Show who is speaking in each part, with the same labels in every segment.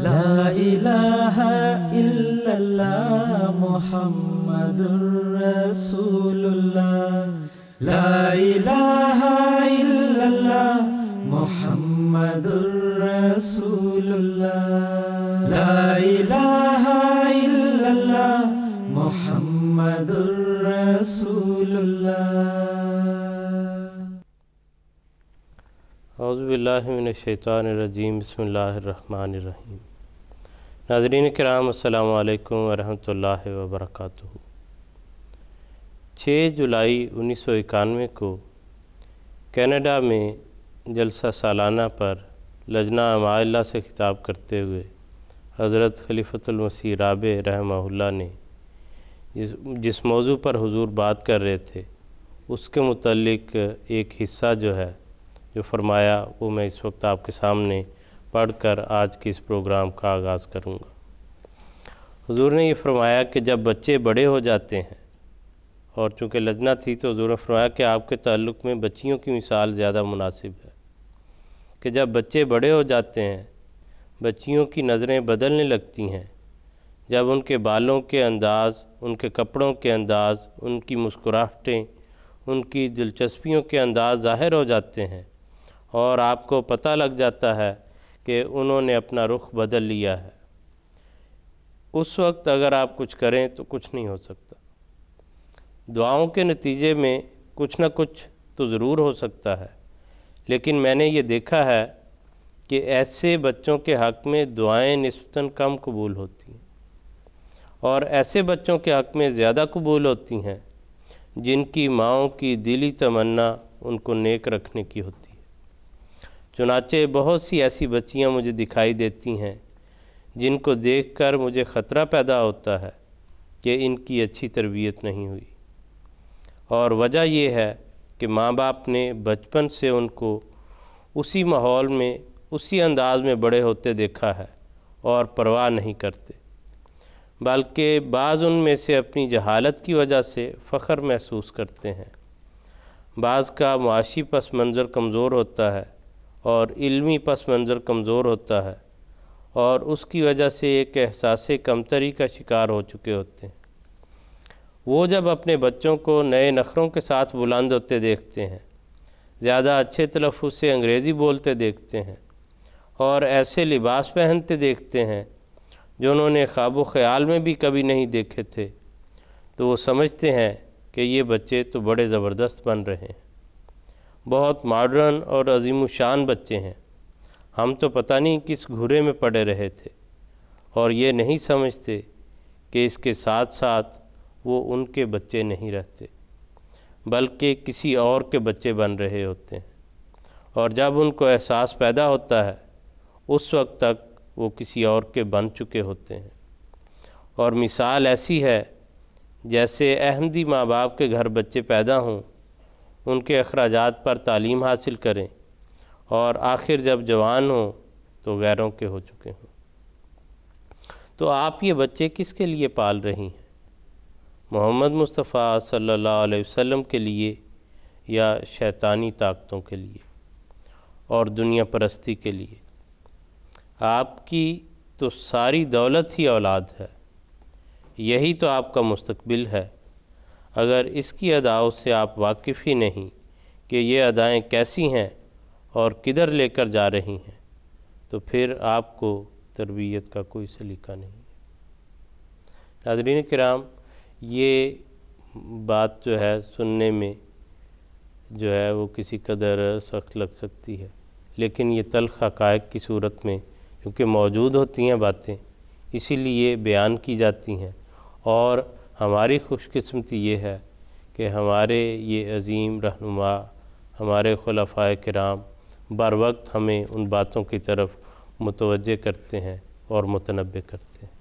Speaker 1: لا الہ الا اللہ محمد رسول اللہ، لا الہ الا اللہ محمد رسول اللہ، لا الہ الا اللہ محمد رسول اللہ۔
Speaker 2: اعوذ باللہ من الشیطان الرجیم، بسم اللہ الرحمن الرحیم۔ ناظرین کرام، السلام علیکم ورحمۃ اللہ وبرکاتہ۔ 6 جولائی 1991 کو کینیڈا میں جلسہ سالانہ پر لجنہ اعمال سے خطاب کرتے ہوئے حضرت خلیفۃ المسیح رابع رحمہ اللہ نے جس موضوع پر حضور بات کر رہے تھے اس کے متعلق ایک حصہ جو فرمایا وہ میں اس وقت آپ کے سامنے پڑھ کر آج کے اس پروگرام کا آغاز کروں گا۔ حضور نے یہ فرمایا کہ جب بچے بڑے ہو جاتے ہیں، اور چونکہ لجنہ تھی تو حضور نے فرمایا کہ آپ کے تعلق میں بچیوں کی مثال زیادہ مناسب ہے، کہ جب بچے بڑے ہو جاتے ہیں بچیوں کی نظریں بدلنے لگتی ہیں، جب ان کے بالوں کے انداز، ان کے کپڑوں کے انداز، ان کی مسکراہٹیں، ان کی دلچسپیوں کے انداز ظاہر ہو جاتے ہیں اور آپ کو پتہ لگ جاتا ہے کہ انہوں نے اپنا رخ بدل لیا ہے، اس وقت اگر آپ کچھ کریں تو کچھ نہیں ہو سکتا۔ دعاؤں کے نتیجے میں کچھ نہ کچھ تو ضرور ہو سکتا ہے، لیکن میں نے یہ دیکھا ہے کہ ایسے بچوں کے حق میں دعائیں نسبتاً کم قبول ہوتی ہیں، اور ایسے بچوں کے حق میں زیادہ قبول ہوتی ہیں جن کی ماؤں کی دلی تمنا ان کو نیک رکھنے کی ہوتی ہے۔ چنانچہ بہت سی ایسی بچیاں مجھے دکھائی دیتی ہیں جن کو دیکھ کر مجھے خطرہ پیدا ہوتا ہے کہ ان کی اچھی تربیت نہیں ہوئی، اور وجہ یہ ہے کہ ماں باپ نے بچپن سے ان کو اسی ماحول میں، اسی انداز میں بڑے ہوتے دیکھا ہے اور پرواہ نہیں کرتے، بلکہ بعض ان میں سے اپنی جہالت کی وجہ سے فخر محسوس کرتے ہیں، بعض کا معاشی پس منظر کمزور ہوتا ہے اور علمی پس منظر کمزور ہوتا ہے، اور اس کی وجہ سے ایک احساس کمتری کا شکار ہو چکے ہوتے ہیں۔ وہ جب اپنے بچوں کو نئے نخروں کے ساتھ بلند ہوتے دیکھتے ہیں، زیادہ اچھے تلفظ سے انگریزی بولتے دیکھتے ہیں اور ایسے لباس پہنتے دیکھتے ہیں جو انہوں نے خواب و خیال میں بھی کبھی نہیں دیکھے تھے، تو وہ سمجھتے ہیں کہ یہ بچے تو بڑے زبردست بن رہے ہیں، بہت ماڈرن اور عظیم الشان بچے ہیں، ہم تو پتہ نہیں کس گھورے میں پڑے رہے تھے، اور یہ نہیں سمجھتے کہ اس کے ساتھ ساتھ وہ ان کے بچے نہیں رہتے بلکہ کسی اور کے بچے بن رہے ہوتے ہیں، اور جب ان کو احساس پیدا ہوتا ہے اس وقت تک وہ کسی اور کے بن چکے ہوتے ہیں۔ اور مثال ایسی ہے جیسے احمدی ماں باپ کے گھر بچے پیدا ہوں، ان کے اخراجات پر تعلیم حاصل کریں، اور آخر جب جوان ہوں تو غیروں کے ہو چکے ہوں۔ تو آپ یہ بچے کس کے لیے پال رہی ہیں؟ محمد مصطفیٰ صلی اللہ علیہ وسلم کے لیے یا شیطانی طاقتوں کے لیے اور دنیا پرستی کے لیے؟ آپ کی تو ساری دولت ہی اولاد ہے، یہی تو آپ کا مستقبل ہے۔ اگر اس کی اداؤں سے آپ واقف ہی نہیں کہ یہ ادائیں کیسی ہیں اور کدھر لے کر جا رہی ہیں، تو پھر آپ کو تربیت کا کوئی سلیقہ نہیں ہے۔ ناظرین کرام، یہ بات جو ہے سننے میں جو ہے وہ کسی قدر سخت لگ سکتی ہے، لیکن یہ تلخ حقائق کی صورت میں کیونکہ موجود ہوتی ہیں باتیں، اسی لیے بیان کی جاتی ہیں، اور ہماری خوش قسمتی یہ ہے کہ ہمارے یہ عظیم رہنما، ہمارے خلفائے کرام بر وقت ہمیں ان باتوں کی طرف متوجہ کرتے ہیں اور متنبہ کرتے ہیں۔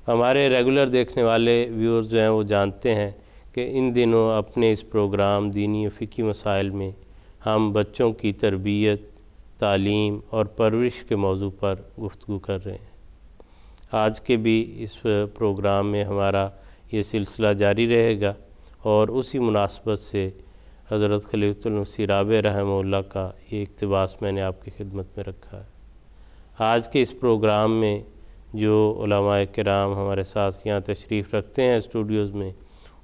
Speaker 2: ہمارے ریگولر دیکھنے والے ویورز جو ہیں وہ جانتے ہیں کہ ان دنوں اپنے اس پروگرام دینی و فقہی مسائل میں ہم بچوں کی تربیت، تعلیم اور پرورش کے موضوع پر گفتگو کر رہے ہیں۔ آج کے بھی اس پروگرام میں ہمارا یہ سلسلہ جاری رہے گا، اور اسی مناسبت سے حضرت خلیفۃ المسیح رابع رحمہ اللہ کا یہ اقتباس میں نے آپ کی خدمت میں رکھا ہے۔ آج کے اس پروگرام میں جو علماء کرام ہمارے ساتھ یہاں تشریف رکھتے ہیں اسٹوڈیوز میں،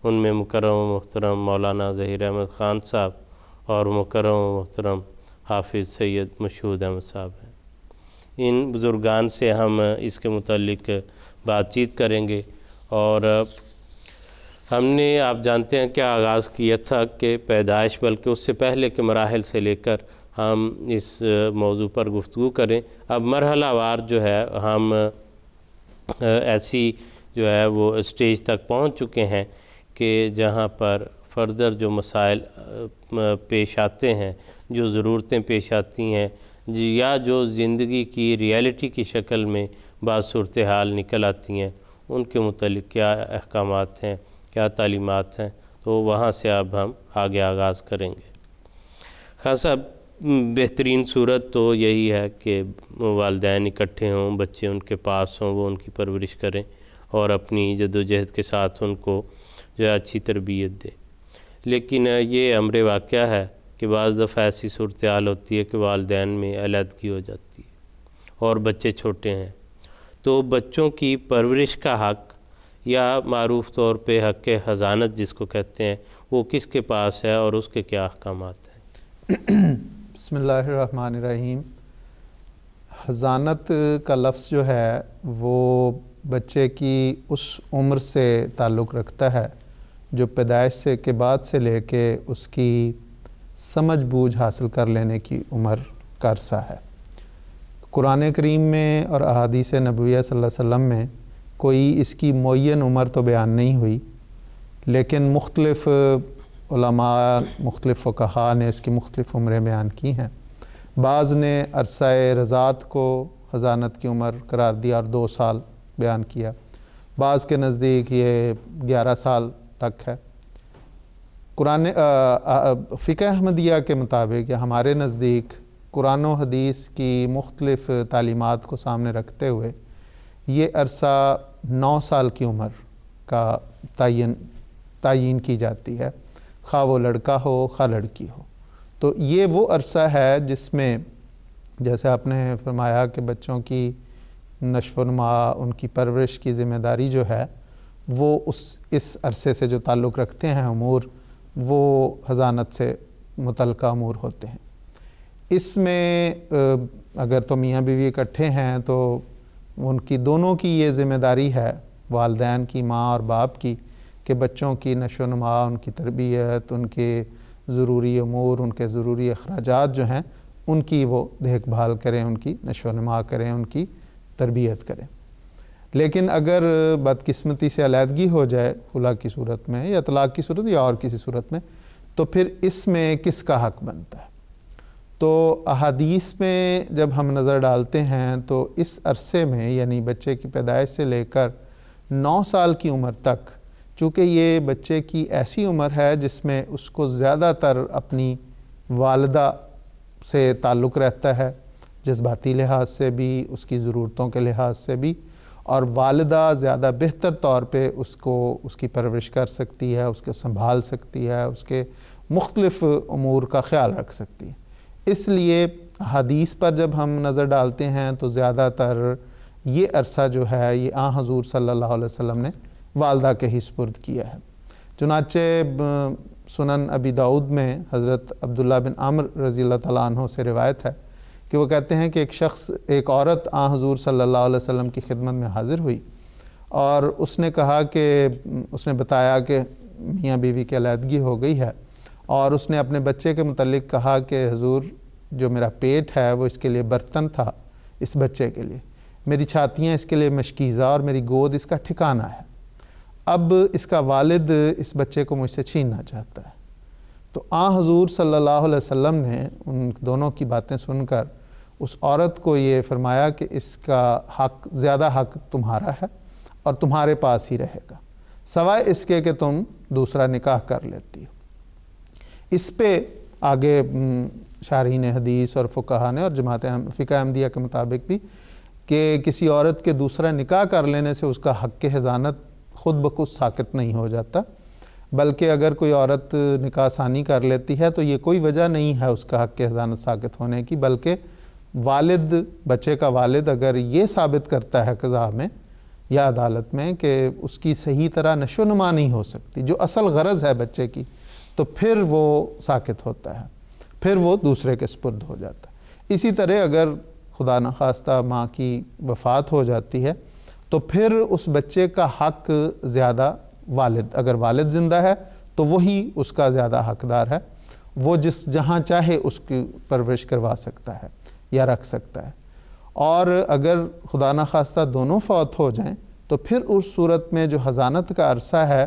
Speaker 2: ان میں مکرم و محترم مولانا ظہیر احمد خان صاحب اور مکرم و محترم حافظ سید مشہود احمد صاحب ہیں۔ ان بزرگان سے ہم اس کے متعلق بات چیت کریں گے، اور ہم نے آپ جانتے ہیں کیا آغاز کیا تھا کہ پیدائش، بلکہ اس سے پہلے کے مراحل سے لے کر ہم اس موضوع پر گفتگو کریں۔ اب مرحلہ وار جو ہے ہم ایسی جو ہے وہ اسٹیج تک پہنچ چکے ہیں کہ جہاں پر فردر جو مسائل پیش آتے ہیں، جو ضرورتیں پیش آتی ہیں، یا جو زندگی کی ریئلٹی کی شکل میں بعض صورتحال نکل آتی ہیں، ان کے متعلق کیا احکامات ہیں، کیا تعلیمات ہیں، تو وہاں سے اب ہم آگے آغاز کریں گے۔ خان صاحب، بہترین صورت تو یہی ہے کہ والدین اکٹھے ہوں، بچے ان کے پاس ہوں، وہ ان کی پرورش کریں اور اپنی جد و جہد کے ساتھ ان کو جو ہے اچھی تربیت دیں۔ لیکن یہ امر واقعہ ہے کہ بعض دفعہ ایسی صورتحال ہوتی ہے کہ والدین میں علیحدگی ہو جاتی ہے اور بچے چھوٹے ہیں، تو بچوں کی پرورش کا حق، یا معروف طور پہ حق حضانت جس کو کہتے ہیں، وہ کس کے پاس ہے اور اس کے کیا احکامات ہیں؟
Speaker 3: بسم اللہ الرحمن الرحیم۔ حضانت کا لفظ جو ہے وہ بچے کی اس عمر سے تعلق رکھتا ہے جو پیدائش سے کے بعد سے لے کے اس کی سمجھ بوجھ حاصل کر لینے کی عمر کا عرصہ ہے۔ قرآن کریم میں اور احادیث نبویہ صلی اللہ علیہ وسلم میں کوئی اس کی معین عمر تو بیان نہیں ہوئی، لیکن مختلف علماء، مختلف فقہاء نے اس کی مختلف عمریں بیان کی ہیں۔ بعض نے عرصہ رضاعت کو حضانت کی عمر قرار دیا اور 2 سال بیان کیا، بعض کے نزدیک یہ 11 سال تک ہے۔ فقہ احمدیہ کے مطابق یا ہمارے نزدیک قرآن و حدیث کی مختلف تعلیمات کو سامنے رکھتے ہوئے یہ عرصہ 9 سال کی عمر کا تعیین کی جاتی ہے، خواہ وہ لڑکا ہو خواہ لڑکی ہو۔ تو یہ وہ عرصہ ہے جس میں جیسے آپ نے فرمایا کہ بچوں کی نشو و نما، ان کی پرورش کی ذمہ داری جو ہے وہ اس عرصے سے جو تعلق رکھتے ہیں امور، وہ حضانت سے متعلقہ امور ہوتے ہیں۔ اس میں اگر تو میاں بیوی اکٹھے ہیں تو ان کی دونوں کی یہ ذمہ داری ہے، والدین کی، ماں اور باپ کی، کہ بچوں کی نشو و نما، ان کی تربیت، ان کے ضروری امور، ان کے ضروری اخراجات جو ہیں ان کی وہ دیکھ بھال کریں، ان کی نشو و نما کریں، ان کی تربیت کریں۔ لیکن اگر بدقسمتی سے علیحدگی ہو جائے خلا کی صورت میں یا طلاق کی صورت یا اور کسی صورت میں، تو پھر اس میں کس کا حق بنتا ہے؟ تو احادیث میں جب ہم نظر ڈالتے ہیں تو اس عرصے میں، یعنی بچے کی پیدائش سے لے کر 9 سال کی عمر تک، چونکہ یہ بچے کی ایسی عمر ہے جس میں اس کو زیادہ تر اپنی والدہ سے تعلق رہتا ہے، جذباتی لحاظ سے بھی، اس کی ضرورتوں کے لحاظ سے بھی، اور والدہ زیادہ بہتر طور پہ اس کی پرورش کر سکتی ہے، اس کو سنبھال سکتی ہے، اس کے مختلف امور کا خیال رکھ سکتی ہے۔ اس لیے حدیث پر جب ہم نظر ڈالتے ہیں تو زیادہ تر یہ عرصہ جو ہے یہ حضور صلی اللہ علیہ وسلم نے والدہ کے ہی سپرد کیا ہے۔ چنانچہ سنن ابی داؤد میں حضرت عبداللہ بن عمر رضی اللہ تعالیٰ عنہ سے روایت ہے کہ وہ کہتے ہیں کہ ایک عورت حضور صلی اللہ علیہ وسلم کی خدمت میں حاضر ہوئی اور اس نے کہا کہ اس نے بتایا کہ میاں بیوی کی علیحدگی ہو گئی ہے، اور اس نے اپنے بچے کے متعلق کہا کہ حضور جو میرا پیٹ ہے وہ اس کے لیے برتن تھا، اس بچے کے لیے، میری چھاتیاں اس کے لیے مشکیزہ اور میری گود اس کا ٹھکانہ ہے، اب اس کا والد اس بچے کو مجھ سے چھیننا چاہتا ہے۔ تو حضور صلی اللہ علیہ وسلم نے ان دونوں کی باتیں سن کر اس عورت کو یہ فرمایا کہ اس کا حق، زیادہ حق تمہارا ہے اور تمہارے پاس ہی رہے گا، سوائے اس کے کہ تم دوسرا نکاح کر لیتی ہو۔ اس پہ آگے شارحین حدیث اور فقہاء نے اور جماعت فقہ احمدیہ کے مطابق بھی کہ کسی عورت کے دوسرا نکاح کر لینے سے اس کا حق حضانت خود بخود ساقط نہیں ہو جاتا، بلکہ اگر کوئی عورت نکاح ثانی کر لیتی ہے تو یہ کوئی وجہ نہیں ہے اس کا حق حضانت ساقط ہونے کی، بلکہ والد، بچے کا والد اگر یہ ثابت کرتا ہے قضاء میں یا عدالت میں کہ اس کی صحیح طرح نشو نما نہیں ہو سکتی، جو اصل غرض ہے بچے کی، تو پھر وہ ساکت ہوتا ہے، پھر وہ دوسرے کے سپرد ہو جاتا ہے۔ اسی طرح اگر خدا نخواستہ ماں کی وفات ہو جاتی ہے تو پھر اس بچے کا حق زیادہ والد، اگر والد زندہ ہے تو وہی اس کا زیادہ حقدار ہے، وہ جہاں چاہے اس کی پرورش کروا سکتا ہے یا رکھ سکتا ہے۔ اور اگر خدا نخواستہ دونوں فوت ہو جائیں تو پھر اس صورت میں جو حضانت کا عرصہ ہے،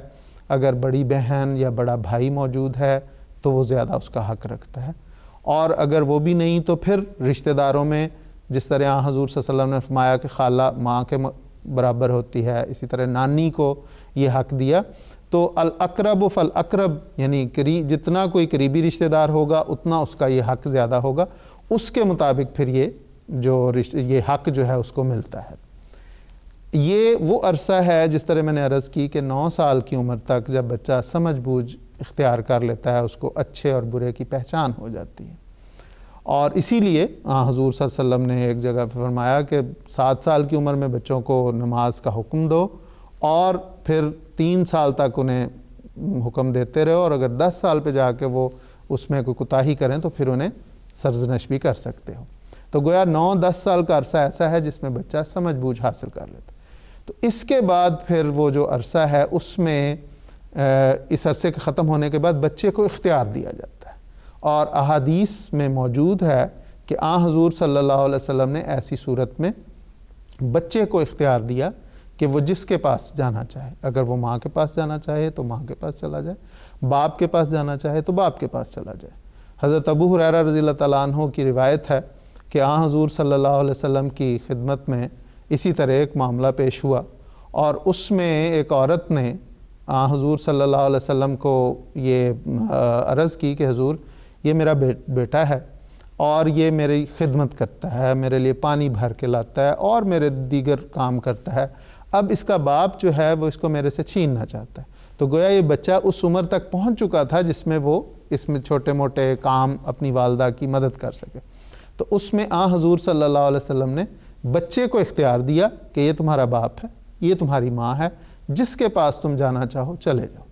Speaker 3: اگر بڑی بہن یا بڑا بھائی موجود ہے تو وہ زیادہ اس کا حق رکھتا ہے، اور اگر وہ بھی نہیں تو پھر رشتہ داروں میں جس طرح حضور صلی اللہ علیہ وسلم نے فرمایا کہ خالہ ماں کے برابر ہوتی ہے، اسی طرح نانی کو یہ حق دیا، تو الاقرب فالاقرب، یعنی جتنا کوئی قریبی رشتہ دار ہوگا اتنا اس کا یہ حق زیادہ ہوگا، اس کے مطابق پھر یہ حق جو ہے اس کو ملتا ہے۔ یہ وہ عرصہ ہے جس طرح میں نے عرض کی کہ 9 سال کی عمر تک جب بچہ سمجھ بوجھ اختیار کر لیتا ہے، اس کو اچھے اور برے کی پہچان ہو جاتی ہے، اور اسی لیے حضور صلی اللہ علیہ وسلم نے ایک جگہ پہ فرمایا کہ 7 سال کی عمر میں بچوں کو نماز کا حکم دو، اور پھر 3 سال تک انہیں حکم دیتے رہو، اور اگر 10 سال پہ جا کے وہ اس میں کوئی کوتاہی کریں تو پھر انہیں سرزنش بھی کر سکتے ہو۔ تو گویا 9-10 سال کا عرصہ ایسا ہے جس میں بچہ سمجھ بوجھ حاصل کر لیتا ہے۔ تو اس کے بعد پھر وہ جو عرصہ ہے اس میں اس عرصے کے ختم ہونے کے بعد بچے کو اختیار دیا جاتا ہے، اور احادیث میں موجود ہے کہ حضور صلی اللہ علیہ وسلم نے ایسی صورت میں بچے کو اختیار دیا کہ وہ جس کے پاس جانا چاہے، اگر وہ ماں کے پاس جانا چاہے تو ماں کے پاس چلا جائے، باپ کے پاس جانا چاہے تو باپ کے پاس چلا جائے۔ حضرت ابو ہریرہ رضی اللہ تعالیٰ عنہ کی روایت ہے کہ حضور صلی اللہ علیہ وسلم کی خدمت میں اسی طرح ایک معاملہ پیش ہوا، اور اس میں ایک عورت نے حضور صلی اللہ علیہ وسلم کو یہ عرض کی کہ حضور یہ میرا بیٹا ہے اور یہ میری خدمت کرتا ہے، میرے لیے پانی بھر کے لاتا ہے اور میرے دیگر کام کرتا ہے، اب اس کا باپ جو ہے وہ اس کو میرے سے چھیننا چاہتا ہے۔ تو گویا یہ بچہ اس عمر تک پہنچ چکا تھا جس میں وہ اس میں چھوٹے موٹے کام اپنی والدہ کی مدد کر سکے، تو اس میں حضور صلی اللہ علیہ وسلم نے بچے کو اختیار دیا کہ یہ تمہارا باپ ہے، یہ تمہاری ماں ہے، جس کے پاس تم جانا چاہو چلے جاؤ۔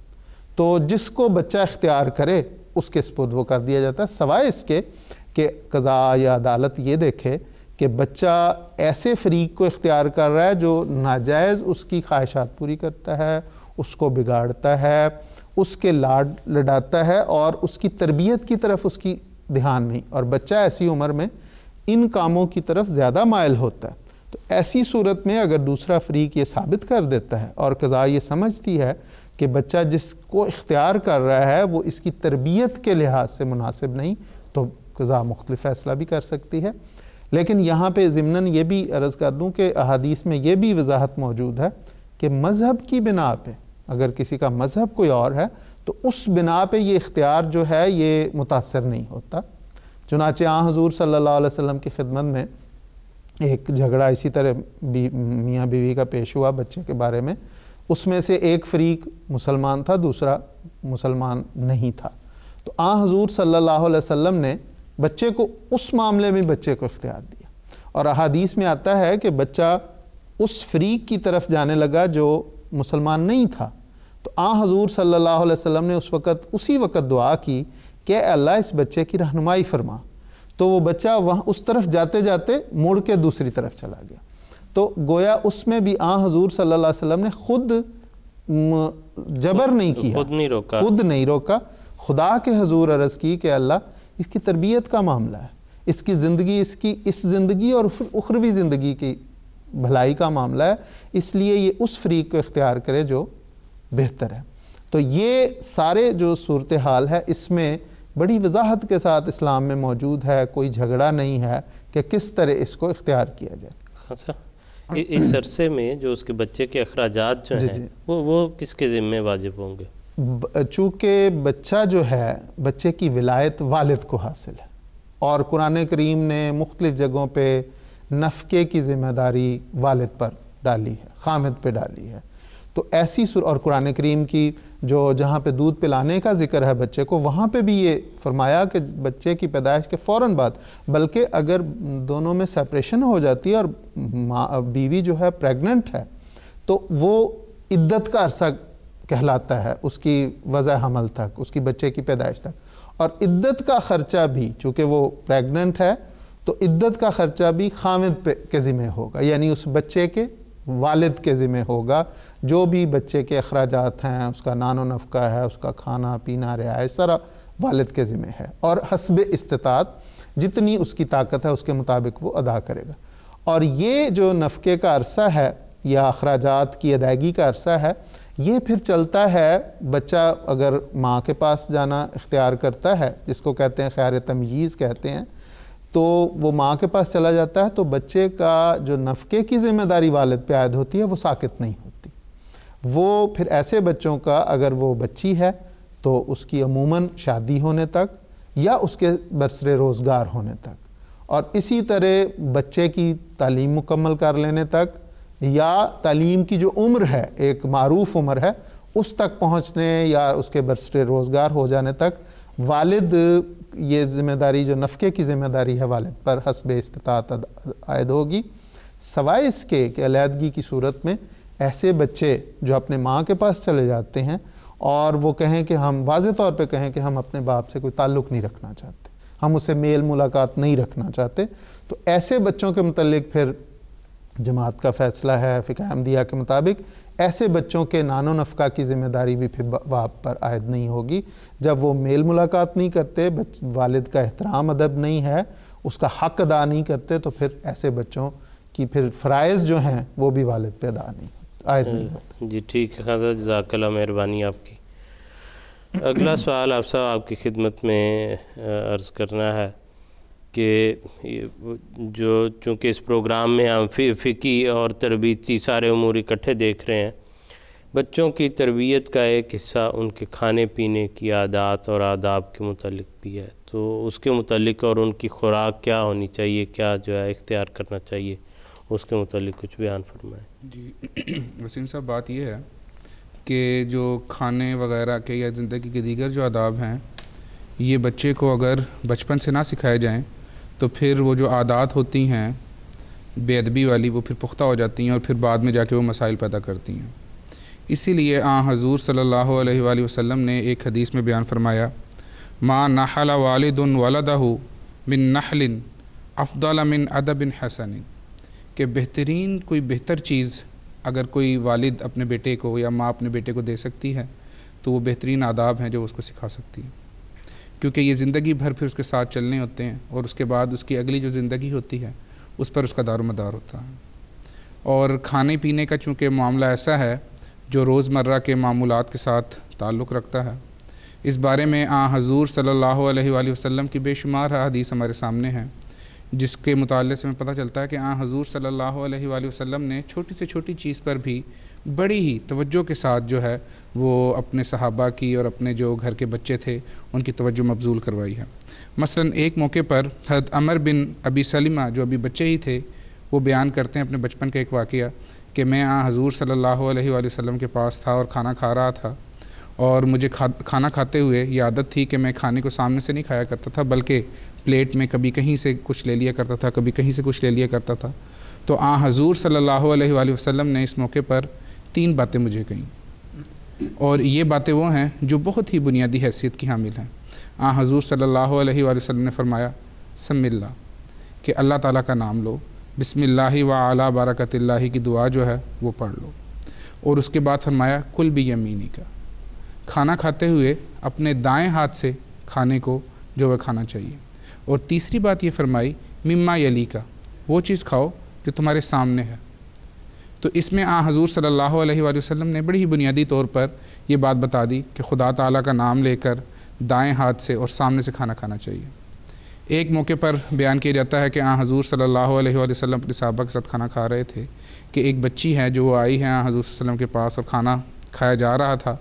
Speaker 3: تو جس کو بچہ اختیار کرے اس کے سپرد وہ کر دیا جاتا ہے، سوائے اس کے کہ قضاء یا عدالت یہ دیکھے کہ بچہ ایسے فریق کو اختیار کر رہا ہے جو ناجائز اس کی خواہشات پوری کرتا ہے، اس کو بگاڑتا ہے، اس کے لاڈ لڈاتا ہے، اور اس کی تربیت کی طرف اس کی دھیان نہیں، اور بچہ ایسی عمر میں ان کاموں کی طرف زیادہ مائل ہوتا ہے۔ تو ایسی صورت میں اگر دوسرا فریق یہ ثابت کر دیتا ہے اور قضاء یہ سمجھتی ہے کہ بچہ جس کو اختیار کر رہا ہے وہ اس کی تربیت کے لحاظ سے مناسب نہیں، تو قضاء مختلف فیصلہ بھی کر سکتی ہے۔ لیکن یہاں پہ ضمناً یہ بھی عرض کر دوں کہ احادیث میں یہ بھی وضاحت موجود ہے کہ مذہب کی بنا پہ اگر کسی کا مذہب کوئی اور ہے تو اس بنا پہ یہ اختیار جو ہے یہ متاثر نہیں ہوتا۔ چنانچہ حضور صلی اللہ علیہ وسلم کی خدمت میں ایک جھگڑا اسی طرح میاں بیوی کا پیش ہوا بچے کے بارے میں، اس میں سے ایک فریق مسلمان تھا، دوسرا مسلمان نہیں تھا، تو حضور صلی اللہ علیہ وسلم نے بچے کو اس معاملے میں بچے کو اختیار دیا، اور احادیث میں آتا ہے کہ بچہ اس فریق کی طرف جانے لگا جو مسلمان نہیں تھا، تو حضور صلی اللہ علیہ وسلم نے اسی وقت دعا کی کہ اے اللہ اس بچے کی رہنمائی فرما، تو وہ بچہ وہاں اس طرف جاتے جاتے مڑ کے دوسری طرف چلا گیا۔ تو گویا اس میں بھی حضور صلی اللہ علیہ وسلم نے خود جبر نہیں کیا، خود نہیں روکا، خدا کے حضور عرض کی کہ اللہ اس کی تربیت کا معاملہ ہے، اس کی زندگی، اس زندگی اور اخروی زندگی کی بھلائی کا معاملہ ہے، اس لیے یہ اس فریق کو اختیار کرے جو بہتر ہے۔ تو یہ سارے جو صورتحال ہے اس میں بڑی وضاحت کے ساتھ اسلام میں موجود ہے، کوئی جھگڑا نہیں ہے کہ کس طرح اس کو اختیار کیا جائے۔
Speaker 2: اچھا، اس عرصے میں جو اس کے بچے کے اخراجات جو ہیں وہ کس کے ذمہ واجب ہوں گے؟
Speaker 3: چونکہ بچہ جو ہے بچے کی ولایت والد کو حاصل ہے، اور قرآن کریم نے مختلف جگہوں پہ نفقے کی ذمہ داری والد پر ڈالی ہے، خامد پہ ڈالی ہے، تو ایسی اور قرآن کریم کی جو جہاں پہ دودھ پلانے کا ذکر ہے بچے کو، وہاں پہ بھی یہ فرمایا کہ بچے کی پیدائش کے فوراً بعد، بلکہ اگر دونوں میں سیپریشن ہو جاتی ہے اور بیوی جو ہے پریگننٹ ہے تو وہ عدت کا عرصہ کہلاتا ہے اس کی وضع حمل تک، اس کی بچے کی پیدائش تک، اور عدت کا خرچہ بھی چونکہ وہ پریگننٹ ہے تو عدت کا خرچہ بھی خاوند کے ذمہ ہوگا، یعنی اس بچے کے والد کے ذمہ ہوگا، جو بھی بچے کے اخراجات ہیں، اس کا نان و نفقہ ہے، اس کا کھانا پینا رہائش سارا والد کے ذمہ ہے، اور حسب استطاعت جتنی اس کی طاقت ہے اس کے مطابق وہ ادا کرے گا۔ اور یہ جو نفقے کا عرصہ ہے یا اخراجات کی ادائیگی کا عرصہ ہے، یہ پھر چلتا ہے، بچہ اگر ماں کے پاس جانا اختیار کرتا ہے، جس کو کہتے ہیں خیار تمییز کہتے ہیں، تو وہ ماں کے پاس چلا جاتا ہے تو بچے کا جو نفقے کی ذمہ داری والد پہ عائد ہوتی ہے وہ ساقط نہیں ہوتی۔ وہ پھر ایسے بچوں کا اگر وہ بچی ہے تو اس کی عموماً شادی ہونے تک یا اس کے برسر روزگار ہونے تک، اور اسی طرح بچے کی تعلیم مکمل کر لینے تک یا تعلیم کی جو عمر ہے، ایک معروف عمر ہے، اس تک پہنچنے یا اس کے برسر روزگار ہو جانے تک والد یہ ذمہ داری جو نفقے کی ذمہ داری ہے والد پر حسب استطاعت عائد ہوگی، سوائے اس کے کہ علیحدگی کی صورت میں ایسے بچے جو اپنے ماں کے پاس چلے جاتے ہیں اور وہ کہیں کہ ہم واضح طور پہ کہیں کہ ہم اپنے باپ سے کوئی تعلق نہیں رکھنا چاہتے، ہم اسے میل ملاقات نہیں رکھنا چاہتے، تو ایسے بچوں کے متعلق پھر جماعت کا فیصلہ ہے فقہ احمدیہ کے مطابق ایسے بچوں کے نان و نفقہ کی ذمہ داری بھی پھر باپ پر عائد نہیں ہوگی۔ جب وہ میل ملاقات نہیں کرتے، والد کا احترام ادب نہیں ہے، اس کا حق ادا نہیں کرتے، تو پھر ایسے بچوں کی پھر فرائض جو ہیں وہ بھی والد پہ ادا نہیں عائد نہیں ہوتے۔
Speaker 2: جی ٹھیک ہے خان صاحب، جزاک اللہ، مہربانی آپ کی۔ اگلا سوال آپ صاحب آپ کی خدمت میں عرض کرنا ہے کہ جو چونکہ اس پروگرام میں ہم فقہی اور تربیتی سارے امور اکٹھے دیکھ رہے ہیں، بچوں کی تربیت کا ایک حصہ ان کے کھانے پینے کی عادات اور آداب کے متعلق بھی ہے، تو اس کے متعلق اور ان کی خوراک کیا ہونی چاہیے، کیا جو ہے اختیار کرنا چاہیے، اس کے متعلق کچھ بیان فرمائیں۔
Speaker 4: جی وسیم صاحب، بات یہ ہے کہ جو کھانے وغیرہ کے یا زندگی کے دیگر جو آداب ہیں، یہ بچے کو اگر بچپن سے نہ سکھائے جائیں تو پھر وہ جو عادات ہوتی ہیں بے ادبی والی، وہ پھر پختہ ہو جاتی ہیں اور پھر بعد میں جا کے وہ مسائل پیدا کرتی ہیں۔ اسی لیے حضور صلی اللہ علیہ وآلہ وسلم نے ایک حدیث میں بیان فرمایا، ما نحل والد ولدہ من نحل افضل من ادب حسن، کہ بہترین کوئی بہتر چیز اگر کوئی والد اپنے بیٹے کو یا ماں اپنے بیٹے کو دے سکتی ہے تو وہ بہترین آداب ہیں جو اس کو سکھا سکتی ہے، کیونکہ یہ زندگی بھر پھر اس کے ساتھ چلنے ہوتے ہیں اور اس کے بعد اس کی اگلی جو زندگی ہوتی ہے اس پر اس کا دار و مدار ہوتا ہے۔ اور کھانے پینے کا چونکہ معاملہ ایسا ہے جو روزمرہ کے معمولات کے ساتھ تعلق رکھتا ہے، اس بارے میں حضور صلی اللہ علیہ وآلہ وسلم کی بے شمار حدیث ہمارے سامنے ہیں، جس کے مطالعے سے ہمیں پتہ چلتا ہے کہ حضور صلی اللہ علیہ وآلہ وسلم نے چھوٹی سے چھوٹی چیز پر بھی بڑی ہی توجہ کے ساتھ جو ہے وہ اپنے صحابہ کی اور اپنے جو گھر کے بچے تھے ان کی توجہ مبذول کروائی ہے۔ مثلا ایک موقع پر حضرت عمر بن ابی سلمہ جو ابھی بچے ہی تھے، وہ بیان کرتے ہیں اپنے بچپن کا ایک واقعہ کہ میں حضور صلی اللہ علیہ وآلہ وسلم کے پاس تھا اور کھانا کھا رہا تھا، اور مجھے کھانا کھاتے ہوئے یہ عادت تھی کہ میں کھانے کو سامنے سے نہیں کھایا کرتا تھا، بلکہ پلیٹ میں کبھی کہیں سے کچھ لے لیا کرتا تھا، کبھی کہیں سے کچھ لے لیا کرتا تھا۔ تو حضور صلی اللہ علیہ وآلہ وسلم نے اس موقع پر 3 باتیں مجھے کہیں، اور یہ باتیں وہ ہیں جو بہت ہی بنیادی حیثیت کی حامل ہیں۔ حضور صلی اللہ علیہ وآلہ وسلم نے فرمایا سم اللہ، کہ اللہ تعالیٰ کا نام لو، بسم اللہ وعلی برکت اللہ کی دعا جو ہے وہ پڑھ لو، اور اس کے بعد فرمایا کل بیمینی کا، کھانا کھاتے ہوئے اپنے دائیں ہاتھ سے کھانے کو جو ہے کھانا چاہیے، اور تیسری بات یہ فرمائی مما یلی کا، وہ چیز کھاؤ جو تمہارے سامنے ہے۔ تو اس میں حضور صلی اللہ علیہ وآلہ وسلم نے بڑی ہی بنیادی طور پر یہ بات بتا دی کہ خدا تعالیٰ کا نام لے کر دائیں ہاتھ سے اور سامنے سے کھانا کھانا چاہیے۔ ایک موقع پر بیان کیا جاتا ہے کہ حضور صلی اللہ علیہ وآلہ وسلم اپنے صحابہ کے ساتھ کھانا کھا رہے تھے کہ ایک بچی ہے جو وہ آئی ہے حضور صلی اللہ علیہ وسلم کے پاس اور کھانا کھایا جا رہا تھا،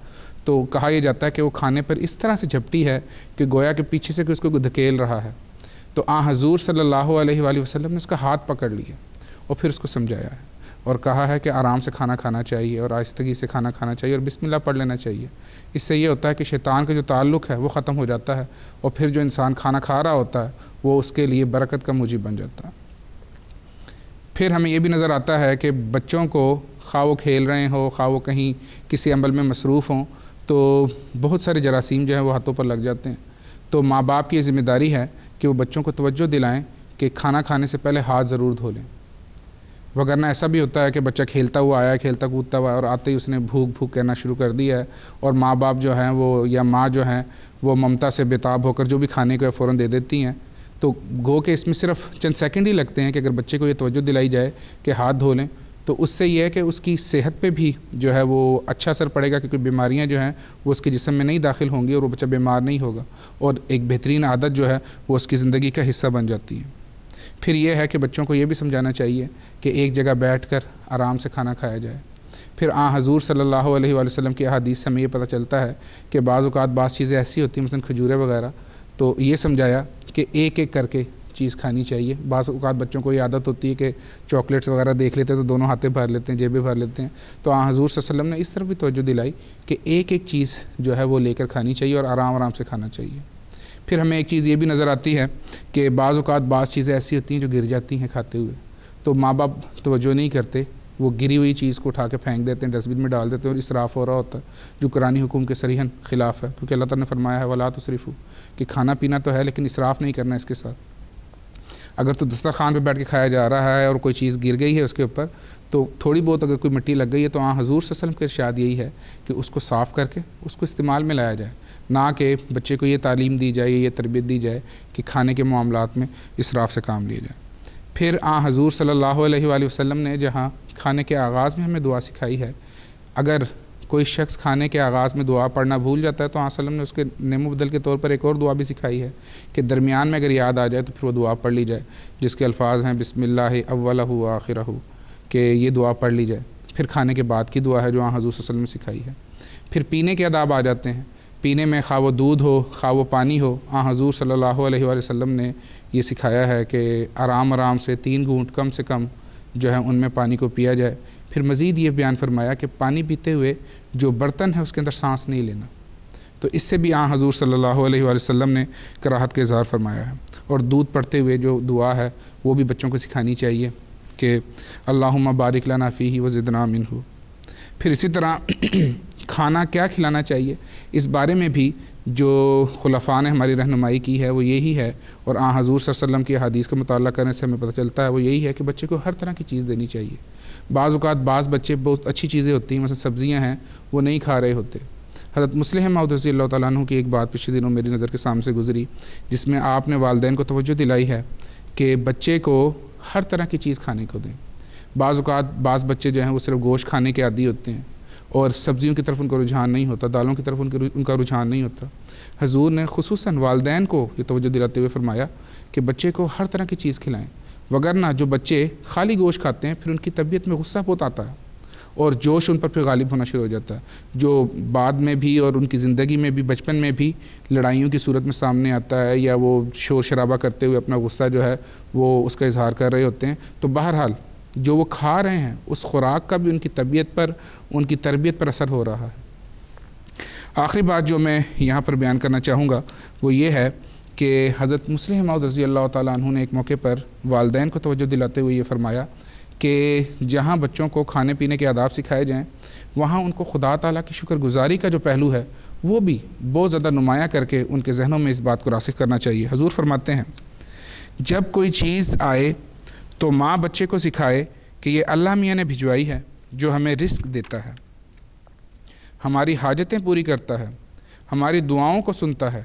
Speaker 4: تو کہا یہ جاتا ہے کہ وہ کھانے پر اس طرح سے جھپٹی ہے کہ گویا کہ پیچھے سے کہ اس کو دھکیل رہا ہے۔ تو حضور صلی اللہ علیہ وآلہ وسلم نے اس کا ہاتھ پکڑ لیا اور پھر اس کو سمجھایا ہے۔ اور کہا ہے کہ آرام سے کھانا کھانا چاہیے اور آہستگی سے کھانا کھانا چاہیے اور بسم اللہ پڑھ لینا چاہیے۔ اس سے یہ ہوتا ہے کہ شیطان کا جو تعلق ہے وہ ختم ہو جاتا ہے، اور پھر جو انسان کھانا کھا رہا ہوتا ہے وہ اس کے لیے برکت کا موجب بن جاتا ہے۔ پھر ہمیں یہ بھی نظر آتا ہے کہ بچوں کو خواہ وہ کھیل رہے ہوں، خواہ وہ کہیں کسی عمل میں مصروف ہوں، تو بہت سارے جراثیم جو ہیں وہ ہاتھوں پر لگ جاتے ہیں۔ تو ماں باپ کی یہ ذمہ داری ہے کہ وہ بچوں کو توجہ دلائیں کہ کھانا کھانے سے پہلے ہاتھ ضرور دھو لیں، وگرنہ ایسا بھی ہوتا ہے کہ بچہ کھیلتا ہوا آیا، کھیلتا کودتا ہوا، اور آتے ہی اس نے بھوک کہنا شروع کر دیا ہے، اور ماں باپ جو ہیں وہ یا ماں جو ہیں وہ ممتا سے بےتاب ہو کر جو بھی کھانے کو فوراً دے دیتی ہیں۔ تو گو کہ اس میں صرف چند سیکنڈ ہی لگتے ہیں کہ اگر بچے کو یہ توجہ دلائی جائے کہ ہاتھ دھو لیں، تو اس سے یہ ہے کہ اس کی صحت پہ بھی جو ہے وہ اچھا اثر پڑے گا، کیونکہ بیماریاں جو ہیں وہ اس کے جسم میں نہیں داخل ہوں گی اور وہ بچہ بیمار نہیں ہوگا، اور ایک بہترین عادت جو ہے وہ اس کی زندگی کا حصہ بن جاتی ہے۔ پھر یہ ہے کہ بچوں کو یہ بھی سمجھانا چاہیے کہ ایک جگہ بیٹھ کر آرام سے کھانا کھایا جائے۔ پھر حضور صلی اللہ علیہ وآلہ وسلم کی احادیث سے ہمیں یہ پتہ چلتا ہے کہ بعض اوقات بعض چیزیں ایسی ہوتی ہیں، مثلا کھجورے وغیرہ، تو یہ سمجھایا کہ ایک ایک کر کے چیز کھانی چاہیے۔ بعض اوقات بچوں کو یہ عادت ہوتی ہے کہ چاکلیٹس وغیرہ دیکھ لیتے ہیں تو دونوں ہاتھیں بھر لیتے ہیں، جیبیں بھر لیتے ہیں، تو حضور صلی اللہ علیہ وسلم نے اس طرف بھی توجہ دلائی کہ ایک ایک چیز جو ہے وہ لے کر کھانی چاہیے اور آرام آرام سے کھانا چاہیے۔ پھر ہمیں ایک چیز یہ بھی نظر آتی ہے کہ بعض اوقات بعض چیزیں ایسی ہوتی ہیں جو گر جاتی ہیں کھاتے ہوئے، تو ماں باپ توجہ نہیں کرتے، وہ گری ہوئی چیز کو اٹھا کے پھینک دیتے ہیں، ڈسٹ بن میں ڈال دیتے ہیں، اور اسراف ہو رہا ہوتا ہے، جو قرآنی حکم کے صریحاً خلاف ہے، کیونکہ اللہ تعالیٰ نے فرمایا ہے وَلَا تُسْرِفُوا، کہ کھانا پینا تو ہے لیکن اسراف نہیں کرنا اس کے ساتھ۔ اگر تو دسترخوان پہ بیٹھ کے کھایا جا رہا ہے اور کوئی چیز گر گئی ہے اس کے اوپر، تو تھوڑی بہت اگر کوئی مٹی لگ گئی ہے تو حضور صلی اللہ علیہ وسلم کا ارشاد یہی ہے کہ اس کو صاف کر کے اس کو استعمال میں لایا جائے، نہ کہ بچے کو یہ تعلیم دی جائے، یہ تربیت دی جائے کہ کھانے کے معاملات میں اسراف سے کام لیا جائے۔ پھر حضور صلی اللہ علیہ وآلہ وسلم نے جہاں کھانے کے آغاز میں ہمیں دعا سکھائی ہے، اگر کوئی شخص کھانے کے آغاز میں دعا پڑھنا بھول جاتا ہے تو صلی اللہ علیہ وسلم نے اس کے نعم و بدل کے طور پر ایک اور دعا بھی سکھائی ہے کہ درمیان میں اگر یاد آ جائے تو پھر وہ دعا پڑھ لی جائے، جس کے الفاظ ہیں بسم اللہ اولہ و آخرہ، کہ یہ دعا پڑھ لی جائے۔ پھر کھانے کے بعد کی دعا ہے جو حضور صلی اللہ علیہ وسلم نے سکھائی ہے۔ پھر پینے کے آداب آ جاتے ہیں، پینے میں خواہ وہ دودھ ہو خواہ وہ پانی ہو، حضور صلی اللہ علیہ وآلہ وسلم نے یہ سکھایا ہے کہ آرام آرام سے 3 گھونٹ کم سے کم جو ہے ان میں پانی کو پیا جائے۔ پھر مزید یہ بیان فرمایا کہ پانی پیتے ہوئے جو برتن ہے اس کے اندر سانس نہیں لینا، تو اس سے بھی حضور صلی اللہ علیہ وآلہ وسلم نے کراہت کا اظہار فرمایا ہے۔ اور دودھ پڑتے ہوئے جو دعا ہے وہ بھی بچوں کو سکھانی چاہیے کہ اللہم بارک لنا فیہ وزدنا منہ۔ پھر اسی طرح کھانا کیا کھلانا چاہیے اس بارے میں بھی جو خلفاء نے ہماری رہنمائی کی ہے وہ یہی ہے، اور حضور صلی اللہ علیہ وسلم کی حدیث کا مطالعہ کرنے سے ہمیں پتہ چلتا ہے وہ یہی ہے کہ بچے کو ہر طرح کی چیز دینی چاہیے۔ بعض اوقات بعض بچے بہت اچھی چیزیں ہوتی ہیں، مثلا سبزیاں ہیں وہ نہیں کھا رہے ہوتے۔ حضرت مسلم موعود رضی اللہ تعالیٰ عنہ کی ایک بات پچھلے دنوں میری نظر کے سامنے سے گزری، جس میں آپ نے والدین کو توجہ دلائی ہے کہ بچے کو ہر طرح کی چیز کھانے کو دیں۔ بعض اوقات بعض بچے جو ہیں وہ صرف گوشت کھانے کے عادی ہوتے ہیں اور سبزیوں کی طرف ان کو رجحان نہیں ہوتا، دالوں کی طرف ان کا رجحان نہیں ہوتا۔ حضور نے خصوصاً والدین کو یہ توجہ دلاتے ہوئے فرمایا کہ بچے کو ہر طرح کی چیز کھلائیں، وگرنہ جو بچے خالی گوشت کھاتے ہیں پھر ان کی طبیعت میں غصہ بہت آتا ہے اور جوش ان پر پھر غالب ہونا شروع ہو جاتا ہے، جو بعد میں بھی اور ان کی زندگی میں بھی بچپن میں بھی لڑائیوں کی صورت میں سامنے آتا ہے، یا وہ شور شرابہ کرتے ہوئے اپنا غصہ جو ہے وہ اس کا اظہار کر رہے ہوتے ہیں۔ تو بہرحال جو وہ کھا رہے ہیں اس خوراک کا بھی ان کی طبیعت پر، ان کی تربیت پر اثر ہو رہا ہے۔ آخری بات جو میں یہاں پر بیان کرنا چاہوں گا وہ یہ ہے کہ حضرت مسلم موعود رضی اللہ تعالیٰ عنہ نے ایک موقع پر والدین کو توجہ دلاتے ہوئے یہ فرمایا کہ جہاں بچوں کو کھانے پینے کے آداب سکھائے جائیں وہاں ان کو خدا تعالیٰ کی شکر گزاری کا جو پہلو ہے وہ بھی بہت زیادہ نمایاں کر کے ان کے ذہنوں میں اس بات کو راسخ کرنا چاہیے۔ حضور فرماتے ہیں جب کوئی چیز آئے تو ماں بچے کو سکھائے کہ یہ اللہ میاں نے بھجوائی ہے جو ہمیں رزق دیتا ہے، ہماری حاجتیں پوری کرتا ہے، ہماری دعاؤں کو سنتا ہے،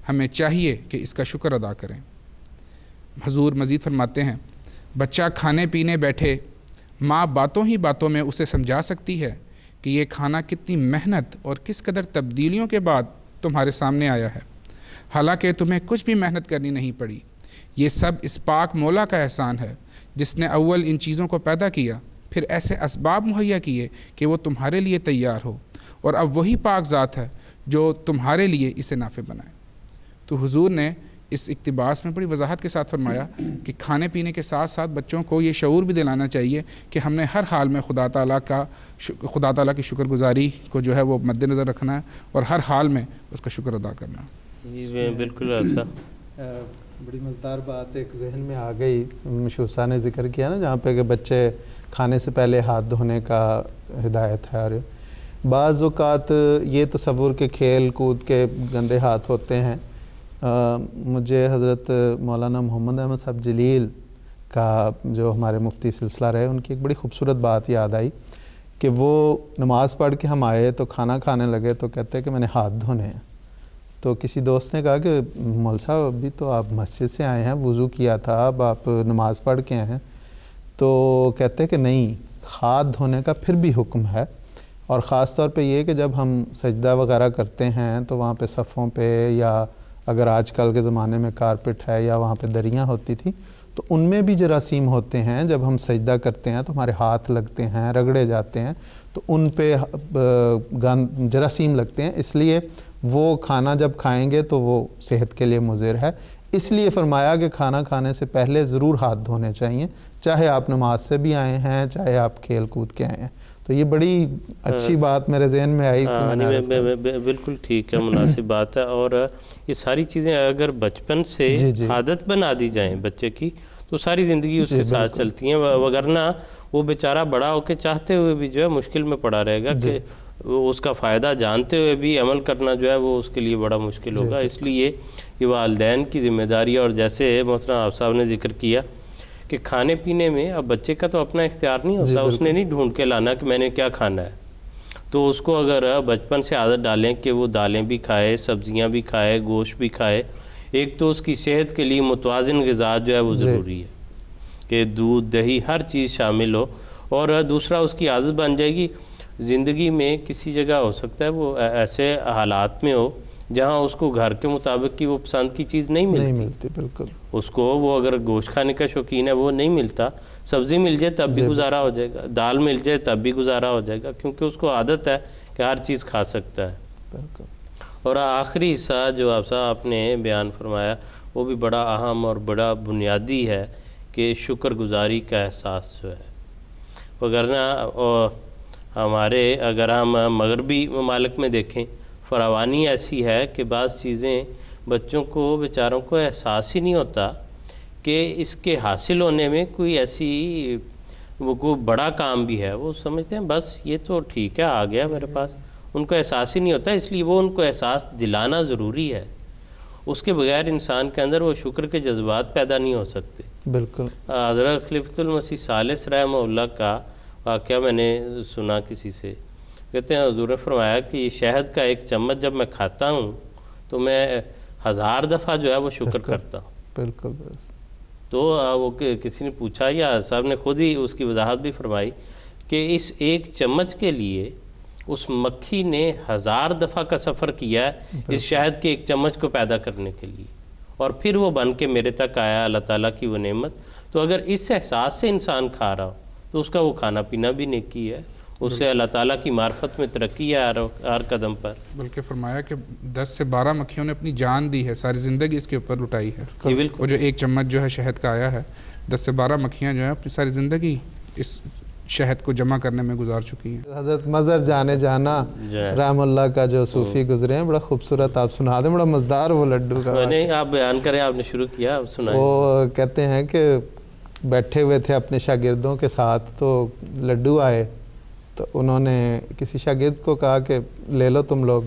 Speaker 4: ہمیں چاہیے کہ اس کا شکر ادا کریں۔ حضور مزید فرماتے ہیں بچہ کھانے پینے بیٹھے، ماں باتوں ہی باتوں میں اسے سمجھا سکتی ہے کہ یہ کھانا کتنی محنت اور کس قدر تبدیلیوں کے بعد تمہارے سامنے آیا ہے، حالانکہ تمہیں کچھ بھی محنت کرنی نہیں پڑی۔ یہ سب اس پاک مولا کا احسان ہے جس نے اول ان چیزوں کو پیدا کیا، پھر ایسے اسباب مہیا کیے کہ وہ تمہارے لیے تیار ہو، اور اب وہی پاک ذات ہے جو تمہارے لیے اسے نافع بنائے۔ تو حضور نے اس اقتباس میں بڑی وضاحت کے ساتھ فرمایا کہ کھانے پینے کے ساتھ ساتھ بچوں کو یہ شعور بھی دلانا چاہیے کہ ہم نے ہر حال میں خدا تعالیٰ کی شکر گزاری کو جو ہے وہ مد نظر رکھنا ہے اور ہر حال میں اس کا شکر ادا کرنا ہے۔
Speaker 2: جی بالکل ایسا
Speaker 3: بڑی مزیدار بات ایک ذہن میں آ گئی، مشہور صاحب نے ذکر کیا نا جہاں پہ کہ بچے کھانے سے پہلے ہاتھ دھونے کا ہدایت ہے، اور بعض اوقات یہ تصور کے کھیل کود کے گندے ہاتھ ہوتے ہیں۔ مجھے حضرت مولانا محمد احمد صاحب جلیل کا جو ہمارے مفتی سلسلہ رہے، ان کی ایک بڑی خوبصورت بات یاد آئی کہ وہ نماز پڑھ کے ہم آئے تو کھانا کھانے لگے تو کہتے کہ میں نے ہاتھ دھونے ہیں۔ تو کسی دوست نے کہا کہ مول صاحب ابھی تو آپ مسجد سے آئے ہیں، وضو کیا تھا، اب آپ نماز پڑھ کے آئے ہیں۔ تو کہتے کہ نہیں، ہاتھ دھونے کا پھر بھی حکم ہے، اور خاص طور پہ یہ کہ جب ہم سجدہ وغیرہ کرتے ہیں تو وہاں پہ صفوں پہ، یا اگر آج کل کے زمانے میں کارپٹ ہے یا وہاں پہ دریاں ہوتی تھی تو ان میں بھی جراثیم ہوتے ہیں۔ جب ہم سجدہ کرتے ہیں تو ہمارے ہاتھ لگتے ہیں، رگڑے جاتے ہیں، تو ان پہ جراثیم لگتے ہیں، اس لیے وہ کھانا جب کھائیں گے تو وہ صحت کے لیے مضر ہے۔ اس لیے فرمایا کہ کھانا کھانے سے پہلے ضرور ہاتھ دھونے چاہیے، چاہے آپ نماز سے بھی آئے ہیں، چاہے آپ کھیل کود کے آئے ہیں۔ تو یہ بڑی اچھی بات میرے ذہن میں آئی تو میں نے
Speaker 2: بالکل ٹھیک ہے، مناسب بات ہے۔ اور یہ ساری چیزیں اگر بچپن سے عادت بنا دی جائیں بچے کی تو ساری زندگی اس کے ساتھ چلتی ہیں، وگرنہ وہ بیچارہ بڑا ہو کے چاہتے ہوئے بھی جو ہے مشکل میں پڑا رہے گا کہ اس کا فائدہ جانتے ہوئے بھی عمل کرنا جو ہے وہ اس کے لیے بڑا مشکل ہوگا۔ اس لیے یہ والدین کی ذمہ داری ہے۔ اور جیسے محترم آپ صاحب نے ذکر کیا کہ کھانے پینے میں اب بچے کا تو اپنا اختیار نہیں ہوتا، اس نے نہیں ڈھونڈ کے لانا کہ میں نے کیا کھانا ہے، تو اس کو اگر بچپن سے عادت ڈالیں کہ وہ دالیں بھی کھائے، سبزیاں بھی کھائے، گوشت بھی کھائے، ایک تو اس کی صحت کے لیے متوازن غذا جو ہے وہ ضروری ہے کہ دودھ دہی ہر چیز شامل ہو، اور دوسرا اس کی عادت بن جائے گی۔ زندگی میں کسی جگہ ہو سکتا ہے وہ ایسے حالات میں ہو جہاں اس کو گھر کے مطابق کی وہ پسند کی چیز نہیں ملتی،
Speaker 3: بالکل
Speaker 2: اس کو وہ اگر گوشت کھانے کا شوقین ہے وہ نہیں ملتا، سبزی مل جائے تب بھی گزارا ہو جائے گا، دال مل جائے تب بھی گزارا ہو جائے گا، کیونکہ اس کو عادت ہے کہ ہر چیز کھا سکتا ہے۔ اور آخری حصہ جو آپ نے بیان فرمایا وہ بھی بڑا اہم اور بڑا بنیادی ہے کہ شکر گزاری کا احساس جو ہے، وگرنہ ہمارے اگر ہم مغربی ممالک میں دیکھیں فراوانی ایسی ہے کہ بعض چیزیں بچوں کو بیچاروں کو احساس ہی نہیں ہوتا کہ اس کے حاصل ہونے میں کوئی ایسی وہ کوئی بڑا کام بھی ہے، وہ سمجھتے ہیں بس یہ تو ٹھیک ہے آ گیا میرے پاس، ان کو احساس ہی نہیں ہوتا۔ اس لیے وہ ان کو احساس دلانا ضروری ہے، اس کے بغیر انسان کے اندر وہ شکر کے جذبات پیدا نہیں ہو سکتے۔
Speaker 3: بالکل
Speaker 2: حضرت خلیفۃ المسیح ثالث رحمہ اللہ کا واقعہ میں نے سنا کسی سے، کہتے ہیں حضور نے فرمایا کہ یہ شہد کا ایک چمچ جب میں کھاتا ہوں تو میں 1000 دفعہ جو ہے وہ شکر کرتا ہوں۔
Speaker 3: بالکل درست۔
Speaker 2: تو وہ کسی نے پوچھا یا صاحب نے خود ہی اس کی وضاحت بھی فرمائی کہ اس ایک چمچ کے لیے اس مکھی نے 1000 دفعہ کا سفر کیا ہے اس شہد کے ایک چمچ کو پیدا کرنے کے لیے، اور پھر وہ بن کے میرے تک آیا، اللہ تعالیٰ کی وہ نعمت۔ تو اگر اس احساس سے انسان کھا رہا ہو تو اس کا وہ کھانا پینا بھی نیکی ہے، اس سے اللہ تعالیٰ کی معرفت میں ترقی ہے ہر قدم پر۔
Speaker 4: بلکہ فرمایا کہ 10 سے 12 مکھیوں نے اپنی جان دی ہے، ساری زندگی اس کے اوپر لٹائی ہے۔
Speaker 2: جی بالکل۔
Speaker 4: وہ جو ایک چمچ جو ہے شہد کا آیا ہے، 10 سے 12 مکھیاں جو ہیں اپنی ساری زندگی اس شہد کو جمع کرنے میں گزار چکی ہیں۔
Speaker 3: حضرت مظہر جانے جانا رحم اللہ کا جو صوفی گزرے ہیں، بڑا خوبصورت آپ سنا دیں، بڑا مزدار وہ لڈو کا۔
Speaker 2: نہیں آپ بیان کریں، آپ نے شروع کیا، آپ سنائیں۔
Speaker 3: وہ کہتے ہیں کہ بیٹھے ہوئے تھے اپنے شاگردوں کے ساتھ تو لڈو آئے، تو انہوں نے کسی شاگرد کو کہا کہ لے لو تم لوگ،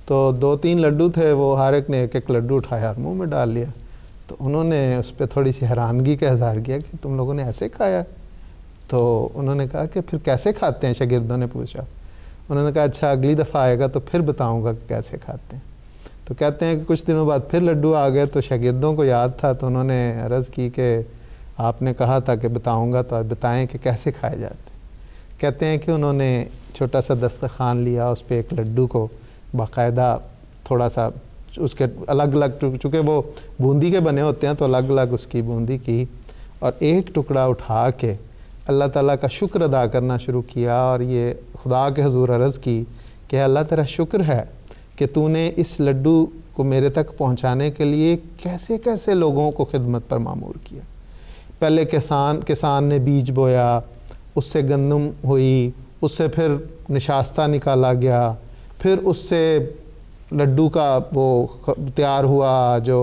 Speaker 3: تو 2-3 لڈو تھے، وہ ہر ایک نے ایک لڈو اٹھایا اور منہ میں ڈال لیا۔ تو انہوں نے اس پہ تھوڑی سی حیرانگی کا اظہار کیا کہ تم لوگوں نے ایسے کھایا؟ تو انہوں نے کہا کہ پھر کیسے کھاتے ہیں؟ شاگردوں نے پوچھا۔ انہوں نے کہا اچھا اگلی دفعہ آئے گا تو پھر بتاؤں گا کہ کیسے کھاتے ہیں۔ تو کہتے ہیں کہ کچھ دنوں بعد پھر لڈو آ گئے، تو شاگردوں کو یاد تھا، تو انہوں نے عرض کی کہ آپ نے کہا تھا کہ بتاؤں گا، تو آپ بتائیں کہ کیسے کھائے جاتے ہیں۔ کہتے ہیں کہ انہوں نے چھوٹا سا دسترخوان لیا، اس پہ ایک لڈو کو باقاعدہ تھوڑا سا اس کے الگ الگ، چونکہ وہ بوندی کے بنے ہوتے ہیں تو الگ الگ اس کی بوندی کی، اور ایک ٹکڑا اٹھا کے اللہ تعالیٰ کا شکر ادا کرنا شروع کیا، اور یہ خدا کے حضور عرض کی کہ اللہ تیرا شکر ہے کہ تو نے اس لڈو کو میرے تک پہنچانے کے لیے کیسے کیسے لوگوں کو خدمت پر معمور کیا۔ پہلے کسان نے بیج بویا، اس سے گندم ہوئی، اس سے پھر نشاستہ نکالا گیا، پھر اس سے لڈو کا وہ تیار ہوا، جو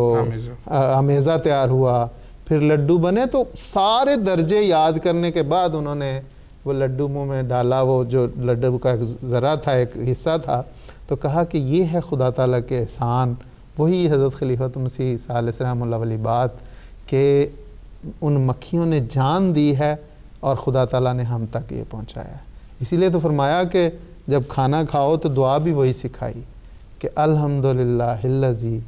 Speaker 3: امیزہ تیار ہوا، پھر لڈو بنے۔ تو سارے درجے یاد کرنے کے بعد انہوں نے وہ لڈو منہ میں ڈالا، وہ جو لڈو کا ایک ذرہ تھا، ایک حصہ تھا، تو کہا کہ یہ ہے خدا تعالیٰ کے احسان۔ وہی حضرت خلیفۃ مسیح ثالث رحمہ اللہ والی بات کہ ان مکھیوں نے جان دی ہے اور خدا تعالیٰ نے ہم تک یہ پہنچایا ہے۔ اسی لیے تو فرمایا کہ جب کھانا کھاؤ تو دعا بھی وہی سکھائی کہ الحمدللہ الذی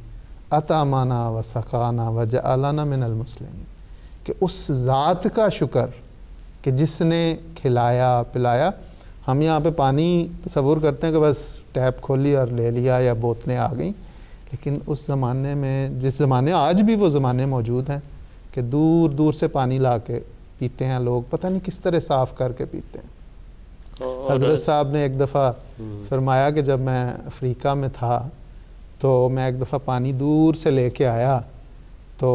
Speaker 3: اطعمنا و سقانا و جعلنا من المسلمین، کہ اس ذات کا شکر کہ جس نے کھلایا پلایا۔ ہم یہاں پہ پانی تصور کرتے ہیں کہ بس ٹیپ کھولی اور لے لیا یا بوتلیں آ گئیں، لیکن اس زمانے میں، جس زمانے آج بھی وہ زمانے موجود ہیں کہ دور دور سے پانی لا کے پیتے ہیں لوگ، پتہ نہیں کس طرح صاف کر کے پیتے ہیں۔ حضرت صاحب نے ایک دفعہ فرمایا کہ جب میں افریقہ میں تھا تو میں ایک دفعہ پانی دور سے لے کے آیا، تو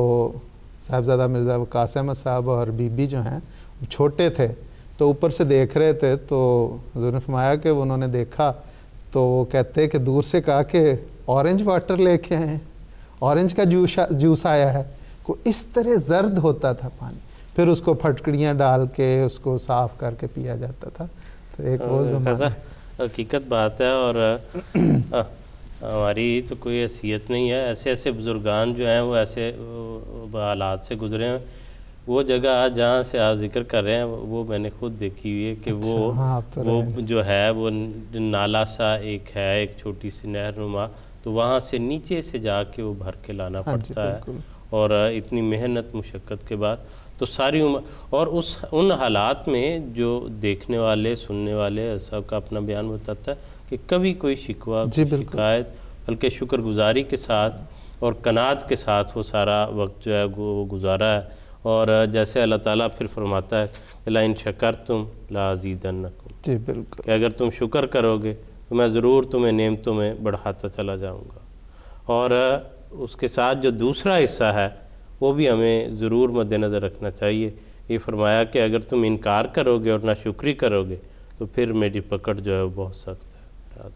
Speaker 3: صاحبزادہ مرزا وقاص احمد صاحب اور بی بی جو ہیں چھوٹے تھے، تو اوپر سے دیکھ رہے تھے، تو حضور نے فرمایا کہ انہوں نے دیکھا تو وہ کہتے کہ دور سے کہا کہ اورنج واٹر لے کے آئے ہیں، اورنج کا جوس آیا ہے۔ کو اس طرح زرد ہوتا تھا پانی، پھر اس کو پھٹکڑیاں ڈال کے اس کو صاف کر کے پیا جاتا تھا۔ تو ایک وہ زمانہ
Speaker 2: حقیقت بات ہے، اور ہماری تو کوئی حیثیت نہیں ہے، ایسے ایسے بزرگان جو ہیں وہ ایسے حالات سے گزرے ہیں۔ وہ جگہ جہاں سے آپ ذکر کر رہے ہیں وہ میں نے خود دیکھی ہوئی ہے کہ وہ جو ہے وہ نالا سا ایک ہے، ایک چھوٹی سی نہر نما، تو وہاں سے نیچے سے جا کے وہ بھر کے لانا پڑتا ہے، اور اتنی محنت مشقت کے بعد تو ساری عمر، اور ان حالات میں جو دیکھنے والے سننے والے سب کا اپنا بیان بتاتا ہے کہ کبھی کوئی شکوہ شکایت، بلکہ شکر گزاری کے ساتھ اور قناعت کے ساتھ وہ سارا وقت جو ہے وہ گزارا ہے۔ اور جیسے اللہ تعالیٰ پھر فرماتا ہے لَإِن شَكَرْتُمْ لَأَزِيدَنَّكُمْ،
Speaker 3: جی بالکل،
Speaker 2: کہ اگر تم شکر کرو گے تو میں ضرور تمہیں نعمتوں میں بڑھاتا چلا جاؤں گا۔ اور اس کے ساتھ جو دوسرا حصہ ہے وہ بھی ہمیں ضرور مد نظر رکھنا چاہیے۔ یہ فرمایا کہ اگر تم انکار کرو گے اور ناشکری کرو گے تو پھر میری پکڑ جو ہے وہ بہت سخت ہے۔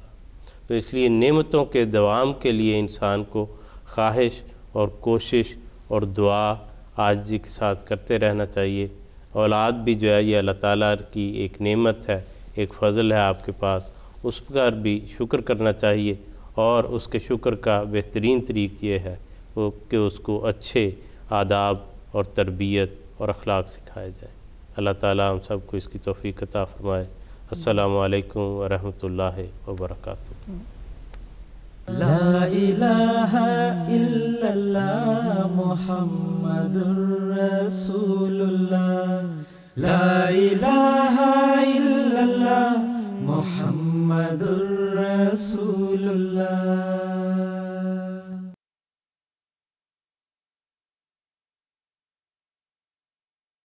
Speaker 2: تو اس لیے نعمتوں کے دوام کے لیے انسان کو خواہش اور کوشش اور دعا عاجزی کے ساتھ کرتے رہنا چاہیے۔ اولاد بھی جو ہے یہ اللہ تعالیٰ کی ایک نعمت ہے، ایک فضل ہے آپ کے پاس، اس پر بھی شکر کرنا چاہیے، اور اس کے شکر کا بہترین طریق یہ ہے کہ اس کو اچھے آداب اور تربیت اور اخلاق سکھائے جائے۔ اللہ تعالیٰ ہم سب کو اس کی توفیق عطا فرمائے۔ السلام علیکم ورحمۃ اللہ وبرکاتہ۔
Speaker 1: لا الہ الا اللہ محمد رسول اللہ، لا الہ الا اللہ محمد رسول اللہ۔